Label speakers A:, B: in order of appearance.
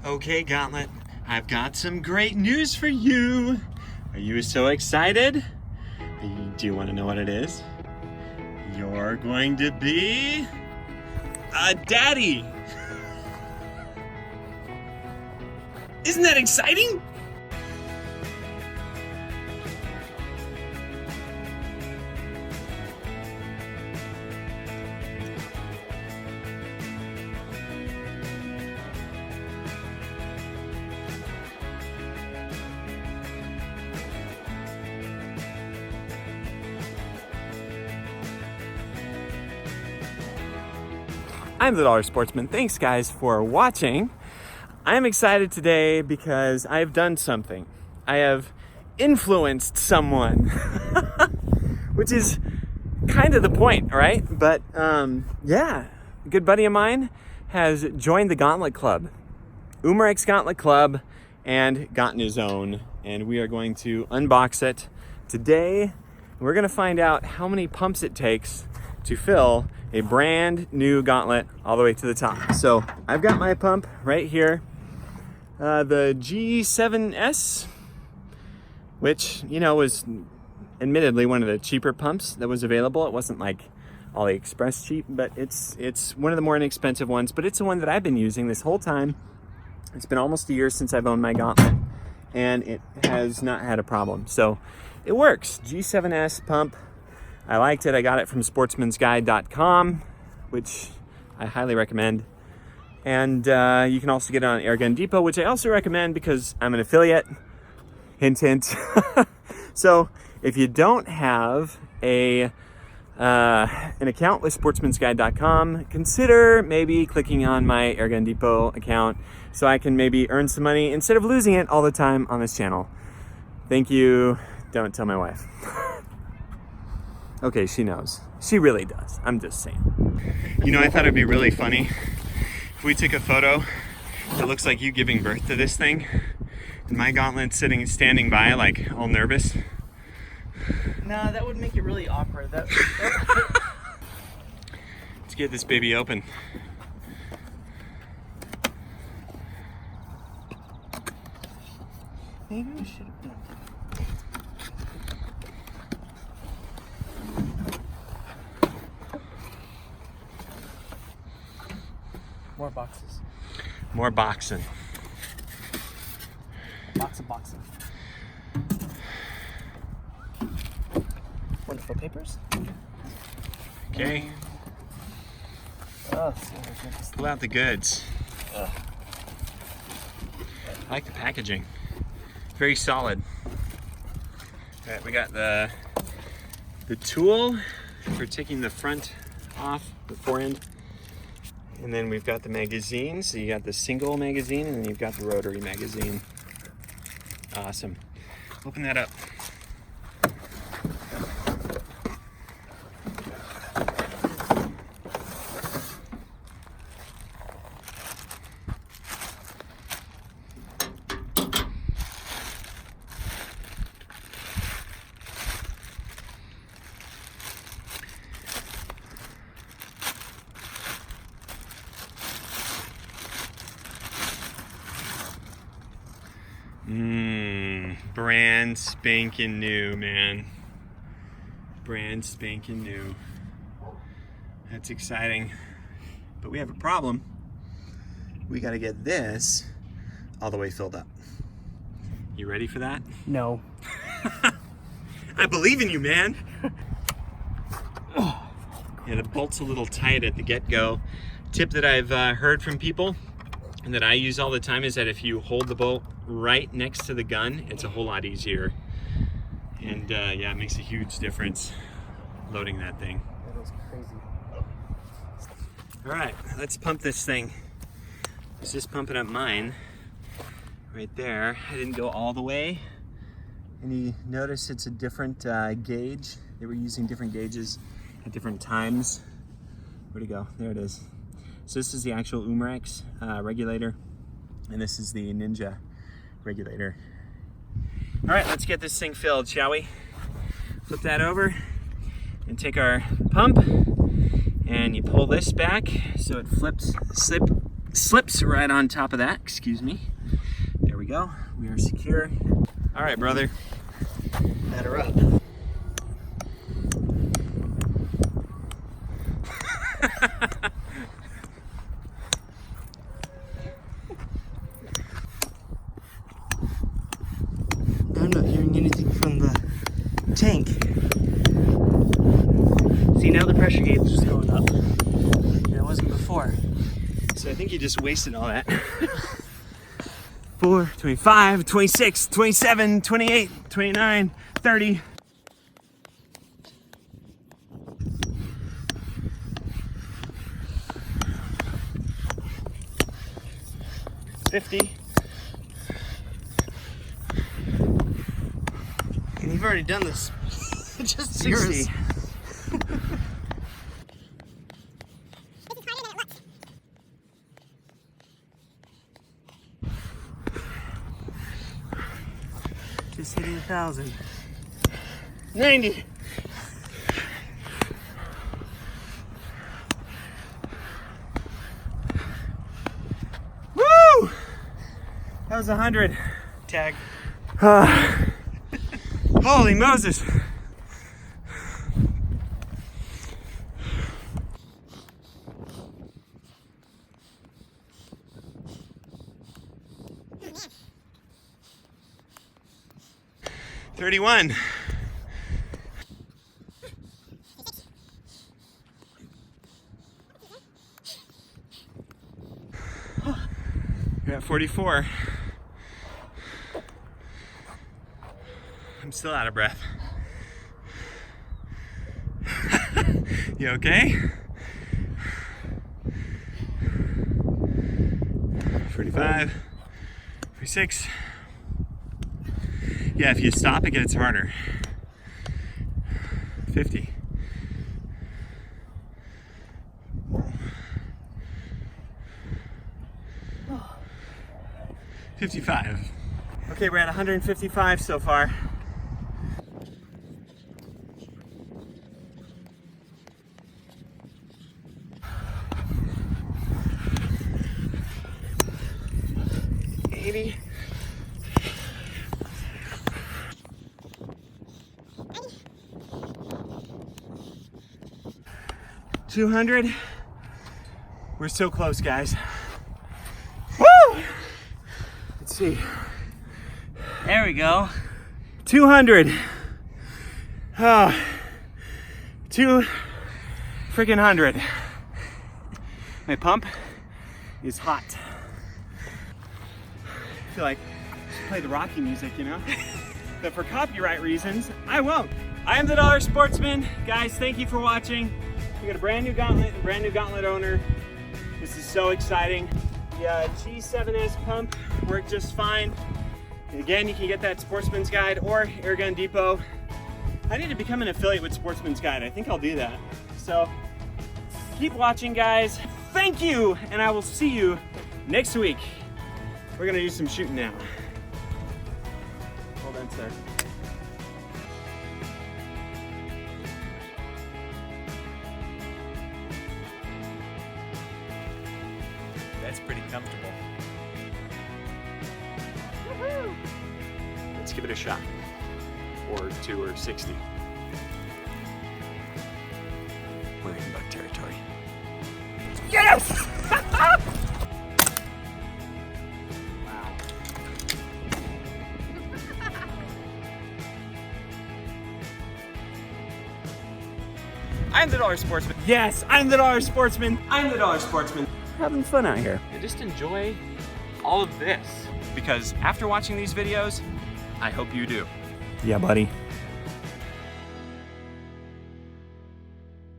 A: Okay, Gauntlet, I've got some great news for you. Are you so excited? Do you want to know what it is? You're going to be a daddy. Isn't that exciting? I'm the Dollar Sportsman. Thanks guys for watching. I'm excited today because I've done something. I have influenced someone, which is kind of the point, right? But yeah, a good buddy of mine has joined the Gauntlet Club, Umarex Gauntlet Club, and gotten his own. And we are going to unbox it today. We're gonna find out how many pumps it takes to fill a brand new gauntlet all the way to the top. So I've got my pump right here, the G7S, which, you know, was admittedly one of the cheaper pumps that was available. It wasn't like AliExpress cheap, but it's one of the more inexpensive ones, but it's the one that I've been using this whole time. It's been almost a year since I've owned my gauntlet, and it has not had a problem. So it works. G7S pump. I liked it. I got it from sportsmansguide.com, which I highly recommend. And you can also get it on Air Gun Depot, which I also recommend because I'm an affiliate. Hint, hint. So if you don't have an account with sportsmansguide.com, consider maybe clicking on my Air Gun Depot account so I can maybe earn some money instead of losing it all the time on this channel. Thank you. Don't tell my wife. Okay, she knows. She really does. I'm just saying. You know, I thought it'd be really funny if we took a photo that looks like you giving birth to this thing, and my gauntlet standing by, like, all nervous.
B: Nah, that would make it really awkward. Let's
A: get this baby open.
B: Maybe we should have done. More boxes.
A: More boxing.
B: Boxing. Wonderful papers.
A: Okay.
B: Oh,
A: pull out the goods.
B: I
A: like the packaging. Very solid. All right, we got the tool for taking the front off, the forend. And then we've got the magazine. So you got the single magazine and then you've got the rotary magazine. Awesome. Open that up. Brand spanking new, man. Brand spanking new. That's exciting. But we have a problem. We got to get this all the way filled up. You ready for that?
B: No.
A: I believe in you, man. Yeah, the bolt's a little tight at the get-go. Tip that I've heard from people and that I use all the time is that if you hold the bolt right next to the gun, it's a whole lot easier. And yeah, it makes a huge difference loading that thing.
B: That is crazy.
A: All right, let's pump this thing. I was just pumping up mine right there. I didn't go all the way. And you notice it's a different gauge. They were using different gauges at different times. Where'd it go? There it is. So this is the actual Umarex regulator, and this is the Ninja regulator. All right, let's get this thing filled, shall we? Flip that over and take our pump, and you pull this back so it slips right on top of that. Excuse me. There we go. We are secure. All right, brother.
B: Batter up. I'm not hearing anything from the tank. See, now the pressure gauge is going up. It wasn't before.
A: So I think you just wasted all that. 4, 25, 26, 27, 28, 29, 30. 50.
B: And you've already done this. Just
A: 60.
B: yours. Just hitting 1,000.
A: 90. Woo! That was 100.
B: Tag.
A: Holy Moses. $31. You're at 44. I'm still out of breath. You okay? 45, 46. Yeah, if you stop, it gets harder. 50. 55. Okay, we're at 155 so far. $200. We're so close, guys. Woo! Let's see.
B: There we go.
A: 200. Oh, 2 freaking 100. My pump is hot. I feel like I should play the Rocky music, you know? But for copyright reasons, I won't. I am the Dollar Sportsman. Guys, thank you for watching. We got a brand new gauntlet, a brand new gauntlet owner. This is so exciting. The G7S pump worked just fine. Again, you can get that Sportsman's Guide or Airgun Depot. I need to become an affiliate with Sportsman's Guide. I think I'll do that. So keep watching, guys. Thank you, and I will see you next week. We're gonna do some shooting now. Hold on, sir. That's pretty comfortable. Woohoo! Let's give it a shot. Or 2 or 60. We're in buck territory. Yes! Wow. I'm the Dollar Sportsman. Yes, I'm the Dollar Sportsman. I'm the Dollar Sportsman. Having fun out here. And just enjoy all of this. Because after watching these videos, I hope you do. Yeah, buddy.